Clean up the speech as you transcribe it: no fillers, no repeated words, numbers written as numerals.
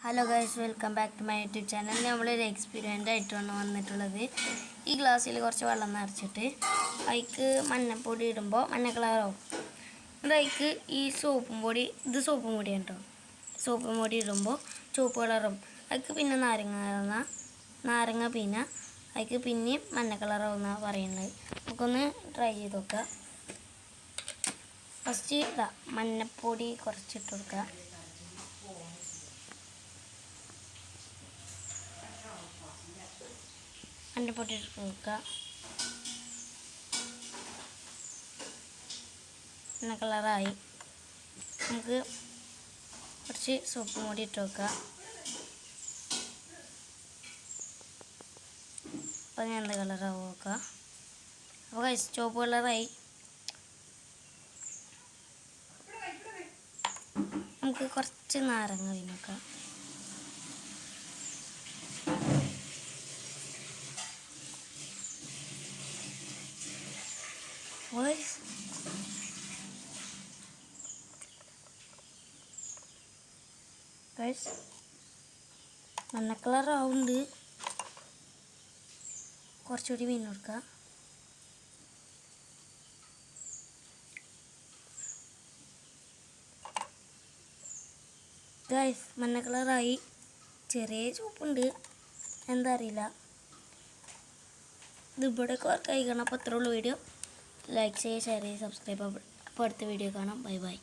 Hello guys, welcome back to my YouTube channel. നമ്മളൊരു experiment ആയിട്ടാണ് വന്നിട്ടുള്ളത്. ഈ ഗ്ലാസ്സിൽ കുറച്ച് വെള്ളം നിറച്ചിട്ട് അതിക്ക് മഞ്ഞപ്പൊടി ഇടുമ്പോൾ മഞ്ഞ കളറാവും. എന്നിട്ട് അതിക്ക് ഈ സോപ്പും പൊടിയാണ് കേട്ടോ. സോപ്പും പൊടി ഇടുമ്പോൾ ചുവപ്പ് കളറാവും. അതിക്ക് പിന്നെ നാരങ്ങ പിന്നെ അതിക്ക് പിന്നെയും മഞ്ഞ കളറാവുമെന്നാണ് പറയുന്നത്. നമുക്കൊന്ന് ട്രൈ ചെയ്ത് നോക്കാം. ഫസ്റ്റ് മഞ്ഞപ്പൊടി കുറച്ചിട്ട് കൊടുക്കുക. മഞ്ഞപ്പൊടി ഇട്ട് കൊടുക്കുക. മഞ്ഞ കളറായി. നമുക്ക് കുറച്ച് സോപ്പ് പൊടി ഇട്ട് വെക്കുക. അപ്പോൾ ഞാൻ എന്ത് കളറാവും നോക്കുക. അപ്പോൾ ചുവപ്പ് കളറായി. നമുക്ക് കുറച്ച് നാരങ്ങ വീണേക്കാം. മഞ്ഞ കളറാവുന്നുണ്ട്. കുറച്ചുകൂടി മീൻ കൊടുക്കുക. ഗൈസ്, മഞ്ഞ കളറായി. ചെറിയ ചുവപ്പുണ്ട്, എന്താ അറിയില്ല. ഇത് ഇവിടെ കഴിക്കണം. അപ്പോൾ അത്രേ ഉള്ളൂ വീഡിയോ. ലൈക്ക് ചെയ്യുക, ഷെയർ ചെയ്യുക, സബ്സ്ക്രൈബ്. അപ്പോൾ അടുത്ത വീഡിയോ കാണാം. Bye bye.